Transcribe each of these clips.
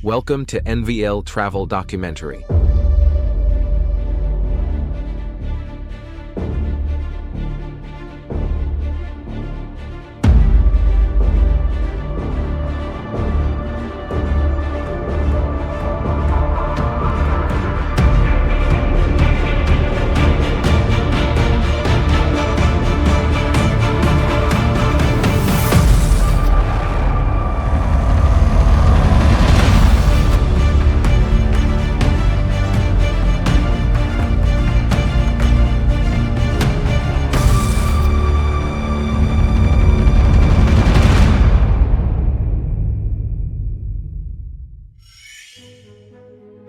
Welcome to NVL Travel Documentary.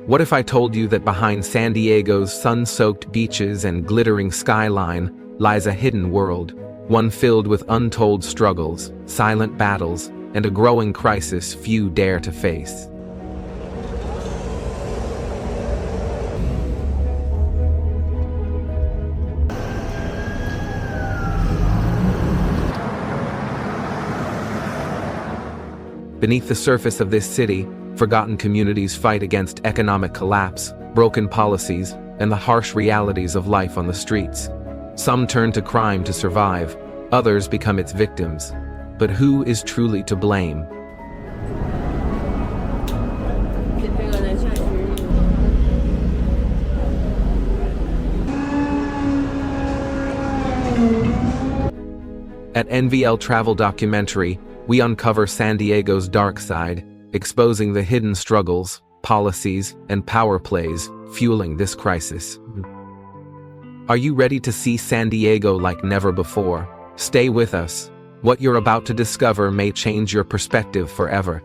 What if I told you that behind San Diego's sun-soaked beaches and glittering skyline lies a hidden world, one filled with untold struggles, silent battles, and a growing crisis few dare to face? Beneath the surface of this city, forgotten communities fight against economic collapse, broken policies, and the harsh realities of life on the streets. Some turn to crime to survive, others become its victims. But who is truly to blame? At NVL Travel Documentary, we uncover San Diego's dark side, exposing the hidden struggles, policies, and power plays fueling this crisis. Are you ready to see San Diego like never before? Stay with us. What you're about to discover may change your perspective forever.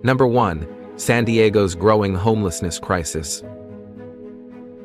Number 1. San Diego's growing homelessness crisis.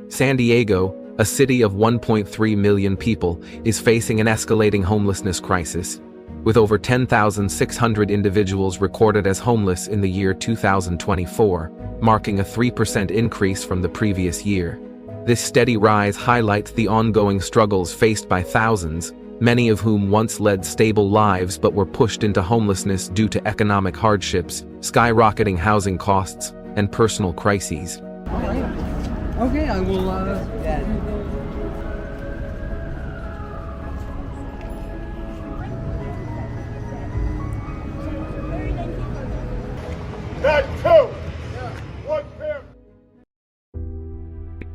San Diego, a city of 1.3 million people, is facing an escalating homelessness crisis, with over 10,600 individuals recorded as homeless in the year 2024, marking a 3% increase from the previous year. This steady rise highlights the ongoing struggles faced by thousands, many of whom once led stable lives but were pushed into homelessness due to economic hardships, skyrocketing housing costs, and personal crises. Okay, I will,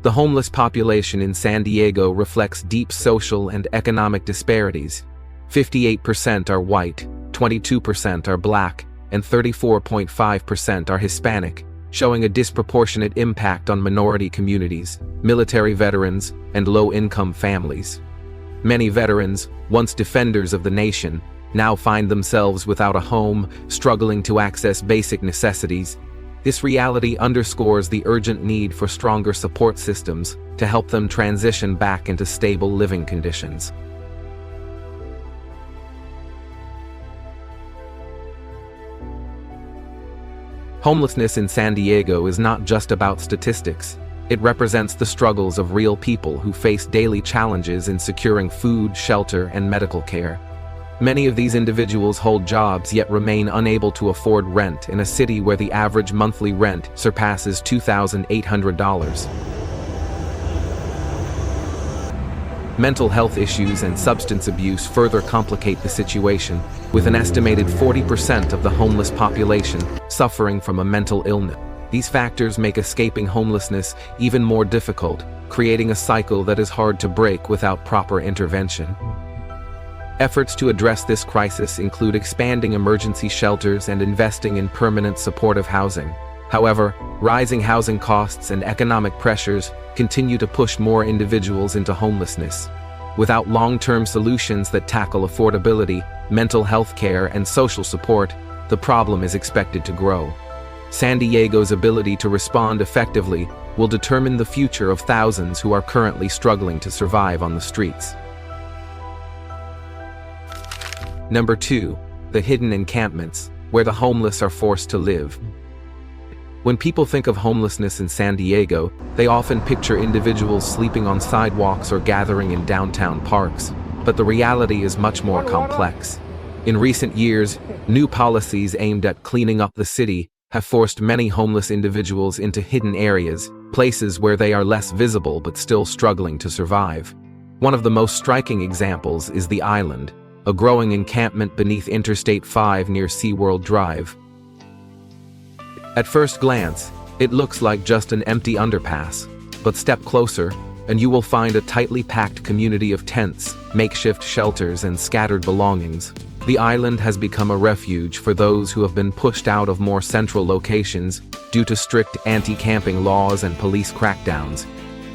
The homeless population in San Diego reflects deep social and economic disparities. 58% are white, 22% are black, and 34.5% are Hispanic, showing a disproportionate impact on minority communities, military veterans, and low-income families. Many veterans, once defenders of the nation, now find themselves without a home, struggling to access basic necessities. This reality underscores the urgent need for stronger support systems to help them transition back into stable living conditions. Homelessness in San Diego is not just about statistics. It represents the struggles of real people who face daily challenges in securing food, shelter, and medical care. Many of these individuals hold jobs yet remain unable to afford rent in a city where the average monthly rent surpasses $2,800. Mental health issues and substance abuse further complicate the situation, with an estimated 40% of the homeless population suffering from a mental illness. These factors make escaping homelessness even more difficult, creating a cycle that is hard to break without proper intervention. Efforts to address this crisis include expanding emergency shelters and investing in permanent supportive housing. However, rising housing costs and economic pressures continue to push more individuals into homelessness. Without long-term solutions that tackle affordability, mental health care, and social support, the problem is expected to grow. San Diego's ability to respond effectively will determine the future of thousands who are currently struggling to survive on the streets. Number 2. The hidden encampments, where the homeless are forced to live. When people think of homelessness in San Diego, they often picture individuals sleeping on sidewalks or gathering in downtown parks, but the reality is much more complex. In recent years, new policies aimed at cleaning up the city have forced many homeless individuals into hidden areas, places where they are less visible but still struggling to survive. One of the most striking examples is the Island, a growing encampment beneath Interstate 5 near SeaWorld Drive. At first glance, it looks like just an empty underpass, but step closer, and you will find a tightly packed community of tents, makeshift shelters, and scattered belongings. The island has become a refuge for those who have been pushed out of more central locations due to strict anti-camping laws and police crackdowns.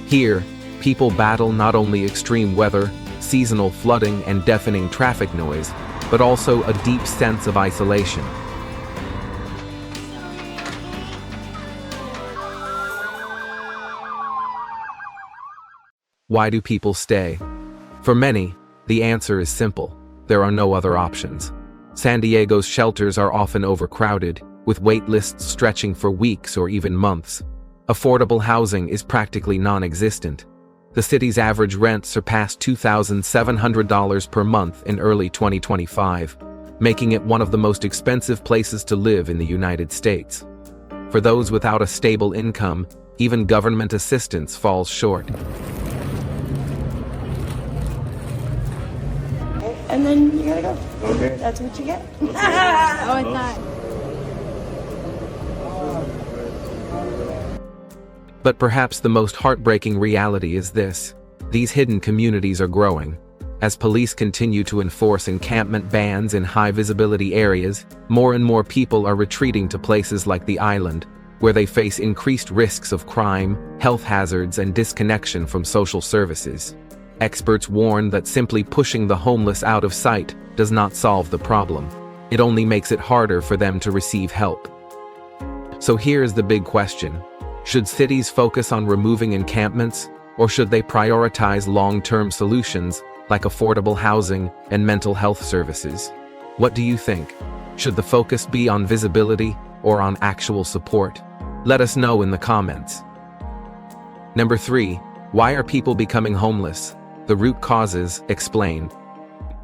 Here, people battle not only extreme weather, seasonal flooding, and deafening traffic noise, but also a deep sense of isolation. Why do people stay? For many, the answer is simple. There are no other options. San Diego's shelters are often overcrowded, with wait lists stretching for weeks or even months. Affordable housing is practically non-existent. The city's average rent surpassed $2,700 per month in early 2025, making it one of the most expensive places to live in the United States. For those without a stable income, even government assistance falls short. And then you gotta go. Okay. That's what you get. Oh, I thought. But perhaps the most heartbreaking reality is this: these hidden communities are growing. As police continue to enforce encampment bans in high-visibility areas, more and more people are retreating to places like the Island, where they face increased risks of crime, health hazards, and disconnection from social services. Experts warn that simply pushing the homeless out of sight does not solve the problem. It only makes it harder for them to receive help. So here's the big question: should cities focus on removing encampments, or should they prioritize long-term solutions like affordable housing and mental health services? What do you think? Should the focus be on visibility or on actual support? Let us know in the comments. Number 3. Why are people becoming homeless? The root causes, explain.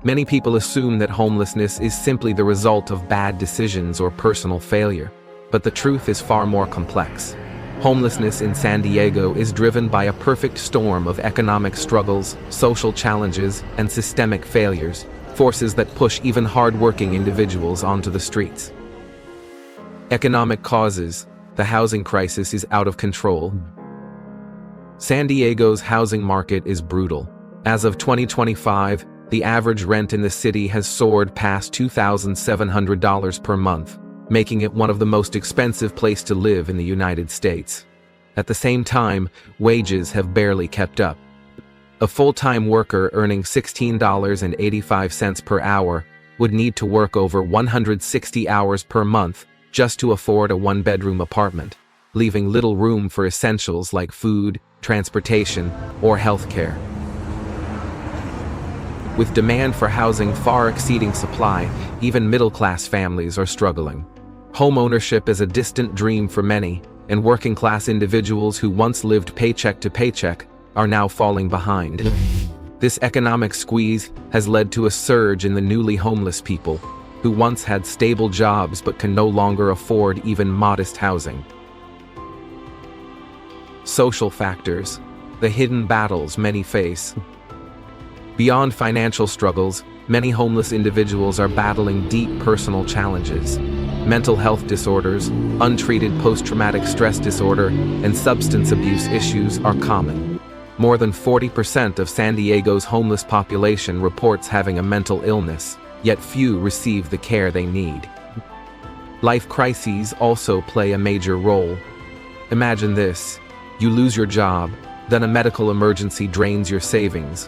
Many people assume that homelessness is simply the result of bad decisions or personal failure, but the truth is far more complex. Homelessness in San Diego is driven by a perfect storm of economic struggles, social challenges, and systemic failures, forces that push even hard-working individuals onto the streets. Economic causes. The housing crisis is out of control. San Diego's housing market is brutal. As of 2025, the average rent in the city has soared past $2,700 per month, making it one of the most expensive places to live in the United States. At the same time, wages have barely kept up. A full-time worker earning $16.85 per hour would need to work over 160 hours per month just to afford a one-bedroom apartment, leaving little room for essentials like food, transportation, or healthcare. With demand for housing far exceeding supply, even middle-class families are struggling. Home ownership is a distant dream for many, and working-class individuals who once lived paycheck to paycheck are now falling behind. This economic squeeze has led to a surge in the newly homeless people, who once had stable jobs but can no longer afford even modest housing. Social factors. The hidden battles many face. Beyond financial struggles, many homeless individuals are battling deep personal challenges. Mental health disorders, untreated post-traumatic stress disorder, and substance abuse issues are common. More than 40% of San Diego's homeless population reports having a mental illness, yet few receive the care they need. Life crises also play a major role. Imagine this: you lose your job, then a medical emergency drains your savings.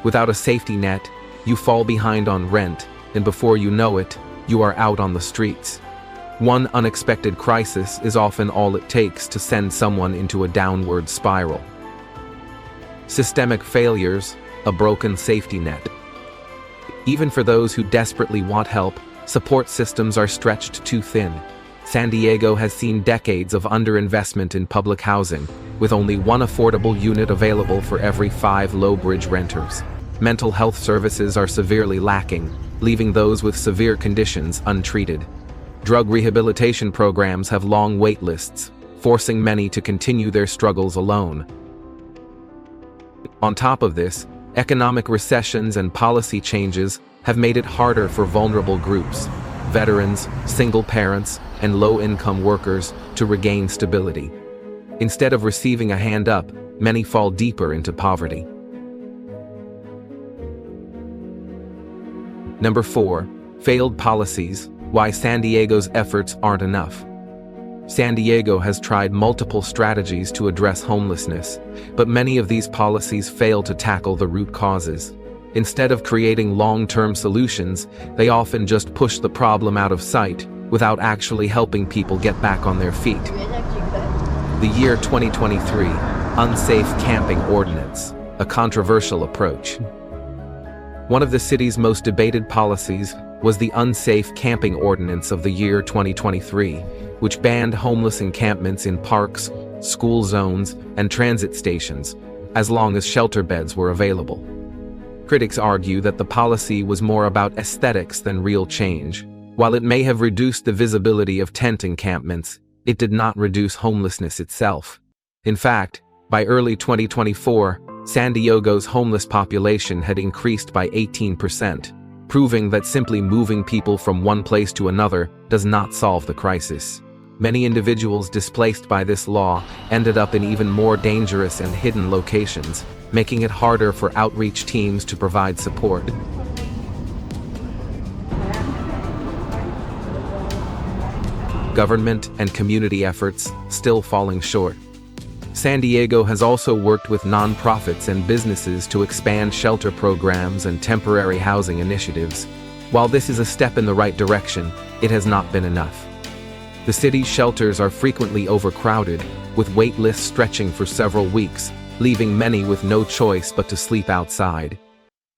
Without a safety net, you fall behind on rent, and before you know it, you are out on the streets. One unexpected crisis is often all it takes to send someone into a downward spiral. Systemic failures, a broken safety net. Even for those who desperately want help, support systems are stretched too thin. San Diego has seen decades of underinvestment in public housing, with only one affordable unit available for every 5 low-bridge renters. Mental health services are severely lacking, leaving those with severe conditions untreated. Drug rehabilitation programs have long wait lists, forcing many to continue their struggles alone. On top of this, economic recessions and policy changes have made it harder for vulnerable groups, veterans, single parents, and low-income workers to regain stability. Instead of receiving a hand up, many fall deeper into poverty. Number 4. Failed policies: why San Diego's efforts aren't enough. San Diego has tried multiple strategies to address homelessness, but many of these policies fail to tackle the root causes. Instead of creating long-term solutions, they often just push the problem out of sight without actually helping people get back on their feet. The year 2023, Unsafe Camping Ordinance, a controversial approach. One of the city's most debated policies was the Unsafe Camping Ordinance of the year 2023, which banned homeless encampments in parks, school zones, and transit stations, as long as shelter beds were available. Critics argue that the policy was more about aesthetics than real change. While it may have reduced the visibility of tent encampments, it did not reduce homelessness itself. In fact, by early 2024, San Diego's homeless population had increased by 18%, proving that simply moving people from one place to another does not solve the crisis. Many individuals displaced by this law ended up in even more dangerous and hidden locations, making it harder for outreach teams to provide support. Government and community efforts still falling short. San Diego has also worked with nonprofits and businesses to expand shelter programs and temporary housing initiatives. While this is a step in the right direction, it has not been enough. The city's shelters are frequently overcrowded, with wait lists stretching for several weeks, leaving many with no choice but to sleep outside.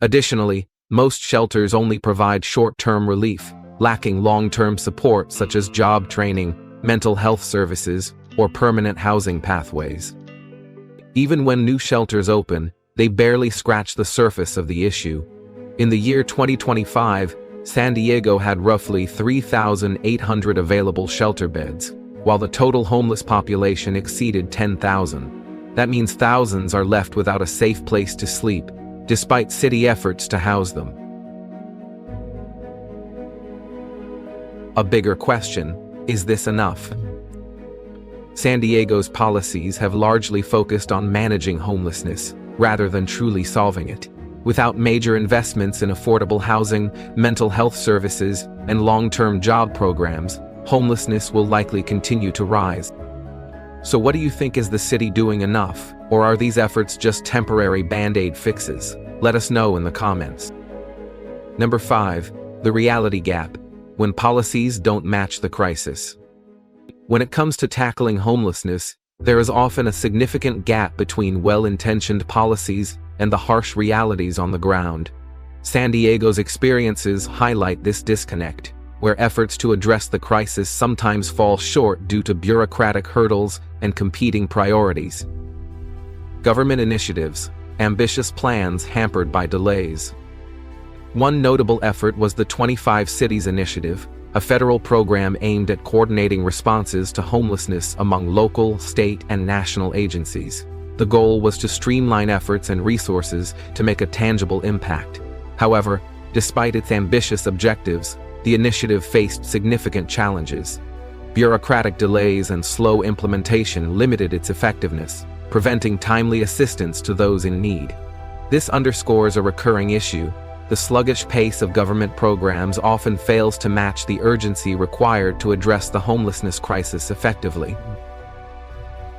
Additionally, most shelters only provide short-term relief, lacking long-term support such as job training, mental health services, or permanent housing pathways. Even when new shelters open, they barely scratch the surface of the issue. In the year 2025, San Diego had roughly 3,800 available shelter beds, while the total homeless population exceeded 10,000. That means thousands are left without a safe place to sleep, despite city efforts to house them. A bigger question: is this enough? San Diego's policies have largely focused on managing homelessness, rather than truly solving it. Without major investments in affordable housing, mental health services, and long-term job programs, homelessness will likely continue to rise. So what do you think? Is the city doing enough, or are these efforts just temporary band-aid fixes? Let us know in the comments. Number 5. The reality gap: when policies don't match the crisis. When it comes to tackling homelessness, there is often a significant gap between well-intentioned policies and the harsh realities on the ground. San Diego's experiences highlight this disconnect, where efforts to address the crisis sometimes fall short due to bureaucratic hurdles and competing priorities. Government initiatives, ambitious plans hampered by delays. One notable effort was the 25 Cities Initiative, a federal program aimed at coordinating responses to homelessness among local, state, and national agencies. The goal was to streamline efforts and resources to make a tangible impact. However, despite its ambitious objectives, the initiative faced significant challenges. Bureaucratic delays and slow implementation limited its effectiveness, preventing timely assistance to those in need. This underscores a recurring issue: the sluggish pace of government programs often fails to match the urgency required to address the homelessness crisis effectively.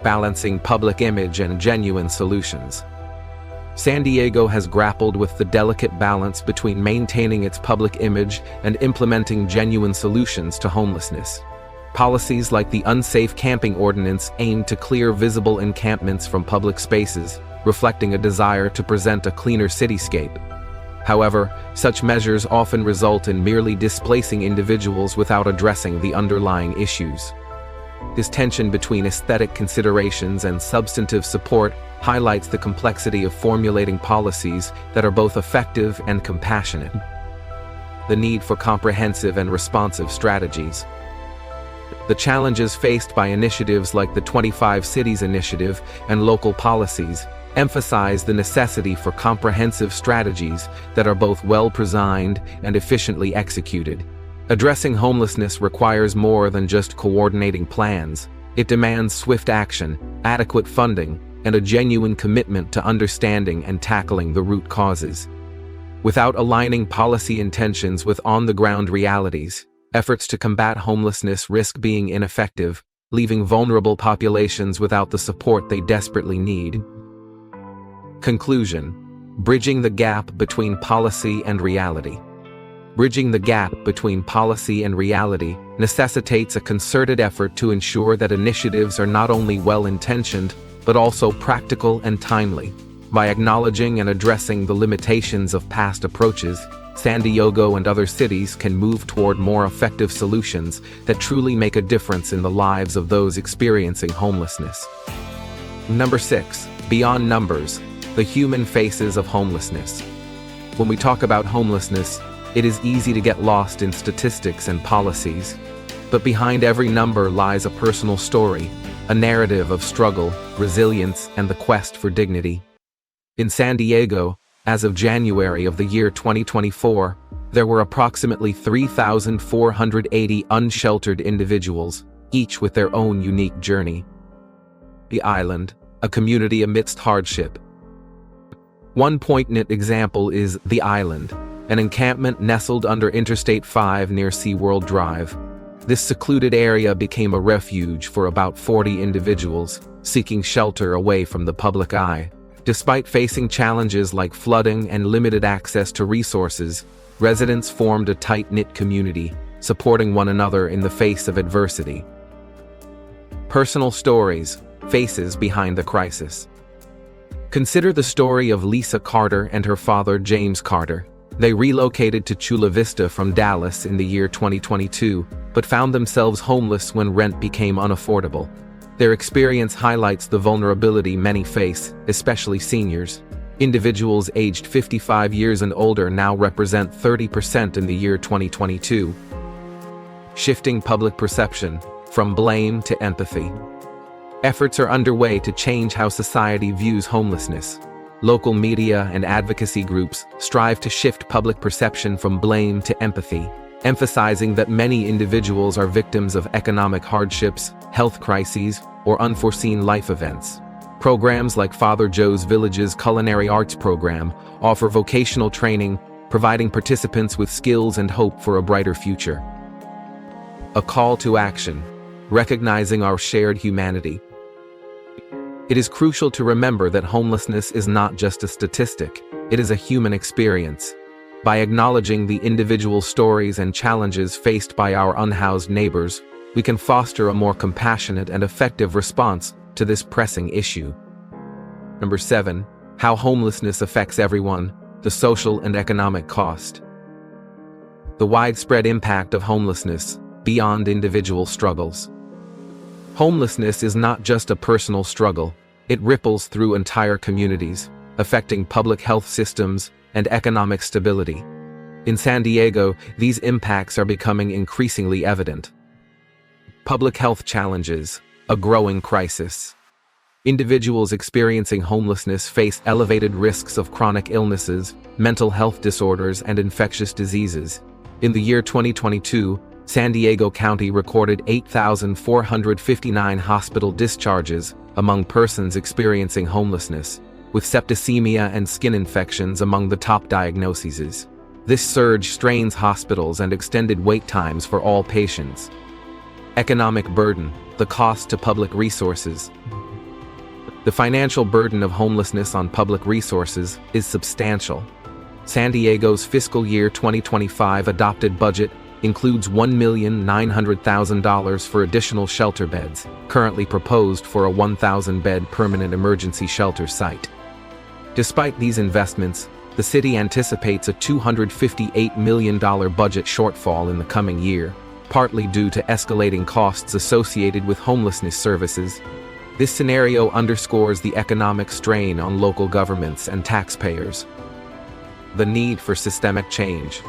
Balancing public image and genuine solutions. San Diego has grappled with the delicate balance between maintaining its public image and implementing genuine solutions to homelessness. Policies like the Unsafe Camping Ordinance aim to clear visible encampments from public spaces, reflecting a desire to present a cleaner cityscape. However, such measures often result in merely displacing individuals without addressing the underlying issues. This tension between aesthetic considerations and substantive support highlights the complexity of formulating policies that are both effective and compassionate. The need for comprehensive and responsive strategies. The challenges faced by initiatives like the 25 Cities Initiative and local policies emphasize the necessity for comprehensive strategies that are both well-designed and efficiently executed. Addressing homelessness requires more than just coordinating plans. It demands swift action, adequate funding, and a genuine commitment to understanding and tackling the root causes. Without aligning policy intentions with on-the-ground realities, efforts to combat homelessness risk being ineffective, leaving vulnerable populations without the support they desperately need. Conclusion: bridging the gap between policy and reality. Bridging the gap between policy and reality necessitates a concerted effort to ensure that initiatives are not only well-intentioned, but also practical and timely. By acknowledging and addressing the limitations of past approaches, San Diego and other cities can move toward more effective solutions that truly make a difference in the lives of those experiencing homelessness. Number 6. Beyond numbers, the human faces of homelessness. When we talk about homelessness, it is easy to get lost in statistics and policies. But behind every number lies a personal story, a narrative of struggle, resilience, and the quest for dignity. In San Diego, as of January of the year 2024, there were approximately 3,480 unsheltered individuals, each with their own unique journey. The Island, a community amidst hardship. One poignant example is The Island, an encampment nestled under Interstate 5 near SeaWorld Drive. This secluded area became a refuge for about 40 individuals, seeking shelter away from the public eye. Despite facing challenges like flooding and limited access to resources, residents formed a tight-knit community, supporting one another in the face of adversity. Personal stories, faces behind the crisis. Consider the story of Lisa Carter and her father James Carter. They relocated to Chula Vista from Dallas in the year 2022, but found themselves homeless when rent became unaffordable. Their experience highlights the vulnerability many face, especially seniors. Individuals aged 55 years and older now represent 30% in the year 2022. Shifting public perception, from blame to empathy. Efforts are underway to change how society views homelessness. Local media and advocacy groups strive to shift public perception from blame to empathy, emphasizing that many individuals are victims of economic hardships, health crises, or unforeseen life events. Programs like Father Joe's Village's Culinary Arts Program offer vocational training, providing participants with skills and hope for a brighter future. A call to action, recognizing our shared humanity. It is crucial to remember that homelessness is not just a statistic, it is a human experience. By acknowledging the individual stories and challenges faced by our unhoused neighbors, we can foster a more compassionate and effective response to this pressing issue. Number 7. How homelessness affects everyone, the social and economic cost. The widespread impact of homelessness, beyond individual struggles. Homelessness is not just a personal struggle, it ripples through entire communities, affecting public health systems and economic stability. In San Diego, these impacts are becoming increasingly evident. Public health challenges, a growing crisis. Individuals experiencing homelessness face elevated risks of chronic illnesses, mental health disorders, and infectious diseases. In the year 2022, San Diego County recorded 8,459 hospital discharges among persons experiencing homelessness, with septicemia and skin infections among the top diagnoses. This surge strains hospitals and extended wait times for all patients. Economic burden, the cost to public resources. The financial burden of homelessness on public resources is substantial. San Diego's fiscal year 2025 adopted budget includes $1,900,000 for additional shelter beds, currently proposed for a 1,000-bed permanent emergency shelter site. Despite these investments, The city anticipates a $258 million budget shortfall in the coming year, partly due to escalating costs associated with homelessness services. This scenario underscores the economic strain on local governments and taxpayers. The need for systemic change.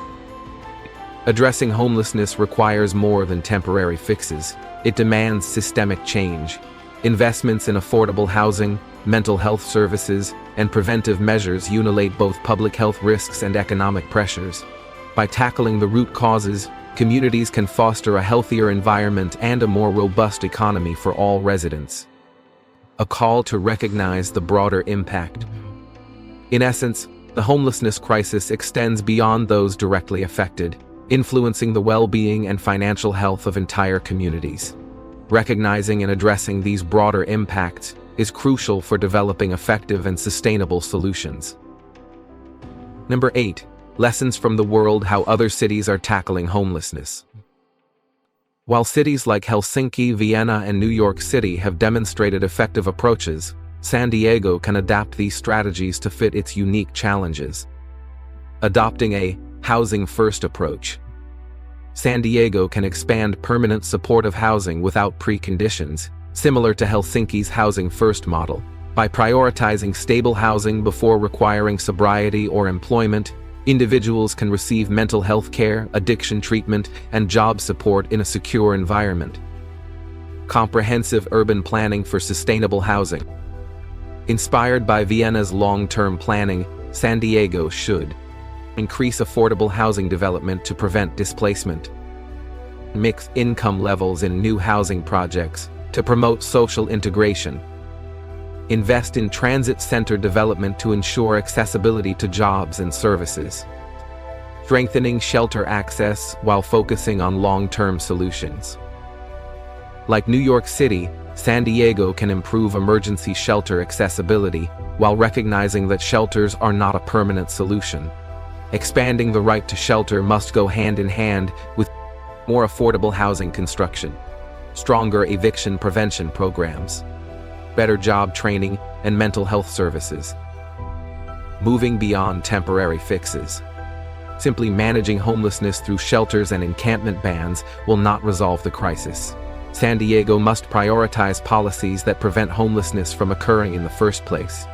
Addressing homelessness requires more than temporary fixes. It demands systemic change. Investments in affordable housing, mental health services, and preventive measures unite both public health risks and economic pressures. By tackling the root causes, communities can foster a healthier environment and a more robust economy for all residents. A call to recognize the broader impact. In essence, the homelessness crisis extends beyond those directly affected, influencing the well-being and financial health of entire communities. Recognizing and addressing these broader impacts is crucial for developing effective and sustainable solutions. Number 8. Lessons from the world: how other cities are tackling homelessness. While cities like Helsinki, Vienna, and New York City have demonstrated effective approaches, San Diego can adapt these strategies to fit its unique challenges. Adopting a housing-first approach. San Diego can expand permanent supportive housing without preconditions, similar to Helsinki's housing-first model. By prioritizing stable housing before requiring sobriety or employment, individuals can receive mental health care, addiction treatment, and job support in a secure environment. Comprehensive urban planning for sustainable housing. Inspired by Vienna's long-term planning, San Diego should increase affordable housing development to prevent displacement. Mix income levels in new housing projects to promote social integration. Invest in transit center development to ensure accessibility to jobs and services. Strengthening shelter access while focusing on long-term solutions. Like New York City, San Diego can improve emergency shelter accessibility while recognizing that shelters are not a permanent solution. Expanding the right to shelter must go hand in hand with more affordable housing construction, stronger eviction prevention programs, better job training, and mental health services. Moving beyond temporary fixes. Simply managing homelessness through shelters and encampment bans will not resolve the crisis. San Diego must prioritize policies that prevent homelessness from occurring in the first place.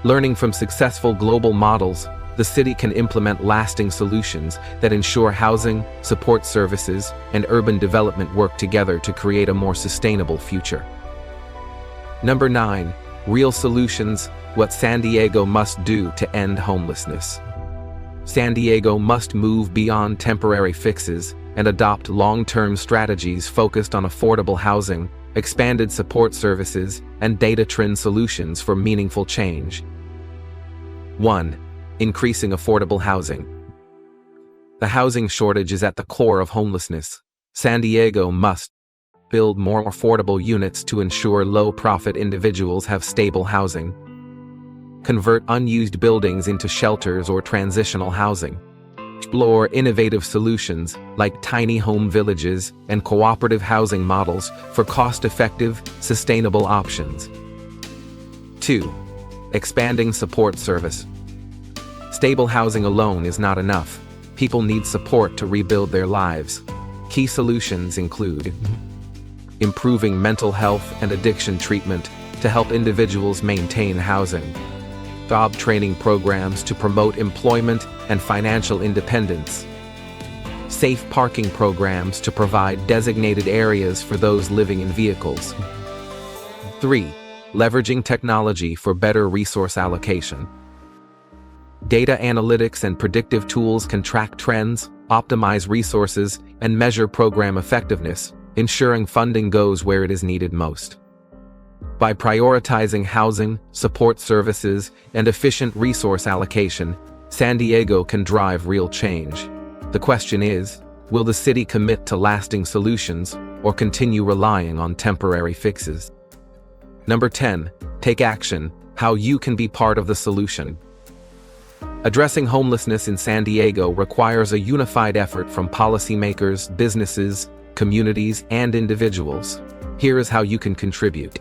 Learning from successful global models, the city can implement lasting solutions that ensure housing, support services, and urban development work together to create a more sustainable future. Number 9. Real solutions: what San Diego must do to end homelessness. San Diego must move beyond temporary fixes and adopt long-term strategies focused on affordable housing, expanded support services, and data-driven solutions for meaningful change. 1. Increasing affordable housing. The housing shortage is at the core of homelessness. San Diego must build more affordable units to ensure low-profit individuals have stable housing. Convert unused buildings into shelters or transitional housing. Explore innovative solutions like tiny home villages and cooperative housing models for cost-effective, sustainable options. 2. Expanding support service. Stable housing alone is not enough. People need support to rebuild their lives. Key solutions include improving mental health and addiction treatment to help individuals maintain housing, job training programs to promote employment and financial independence, safe parking programs to provide designated areas for those living in vehicles. 3. Leveraging technology for better resource allocation. Data analytics and predictive tools can track trends, optimize resources, and measure program effectiveness, ensuring funding goes where it is needed most. By prioritizing housing, support services, and efficient resource allocation, San Diego can drive real change. The question is, will the city commit to lasting solutions or continue relying on temporary fixes? Number 10. Take action: how you can be part of the solution. Addressing homelessness in San Diego requires a unified effort from policymakers, businesses, communities, and individuals. Here is how you can contribute.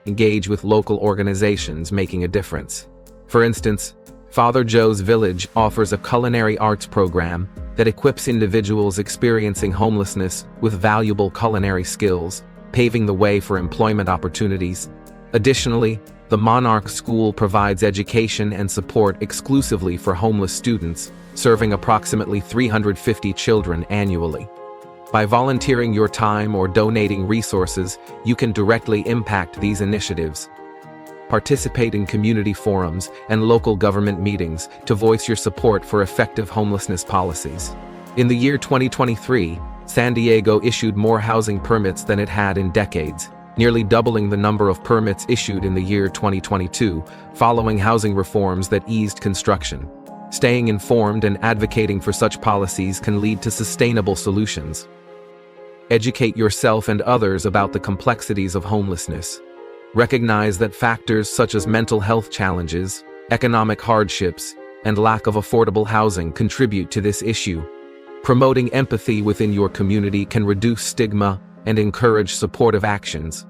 Engage with local organizations making a difference. For instance, Father Joe's Village offers a culinary arts program that equips individuals experiencing homelessness with valuable culinary skills, paving the way for employment opportunities. Additionally, the Monarch School provides education and support exclusively for homeless students, serving approximately 350 children annually. By volunteering your time or donating resources, you can directly impact these initiatives. Participate in community forums and local government meetings to voice your support for effective homelessness policies. In the year 2023, San Diego issued more housing permits than it had in decades, nearly doubling the number of permits issued in the year 2022, following housing reforms that eased construction. Staying informed and advocating for such policies can lead to sustainable solutions. Educate yourself and others about the complexities of homelessness. Recognize that factors such as mental health challenges, economic hardships, and lack of affordable housing contribute to this issue. Promoting empathy within your community can reduce stigma and encourage supportive actions.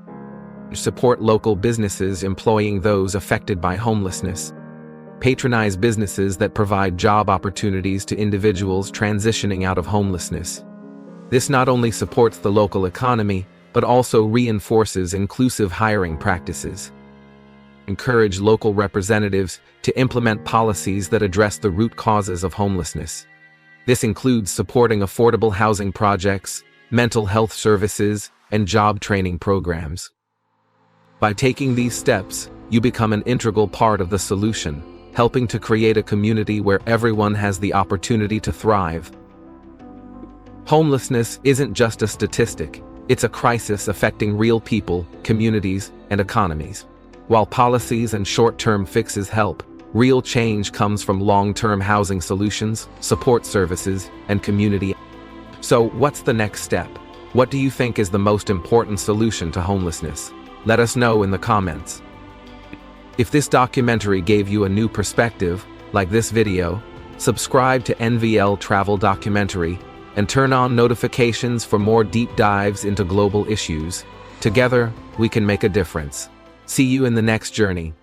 Support local businesses employing those affected by homelessness. Patronize businesses that provide job opportunities to individuals transitioning out of homelessness. This not only supports the local economy, but also reinforces inclusive hiring practices. Encourage local representatives to implement policies that address the root causes of homelessness. This includes supporting affordable housing projects, mental health services, and job training programs. By taking these steps, you become an integral part of the solution, helping to create a community where everyone has the opportunity to thrive. Homelessness isn't just a statistic, it's a crisis affecting real people, communities, and economies. While policies and short-term fixes help, real change comes from long-term housing solutions, support services, and community. So, what's the next step? What do you think is the most important solution to homelessness? Let us know in the comments. If this documentary gave you a new perspective, like this video, subscribe to NVL Travel Documentary and turn on notifications for more deep dives into global issues. Together, we can make a difference. See you in the next journey.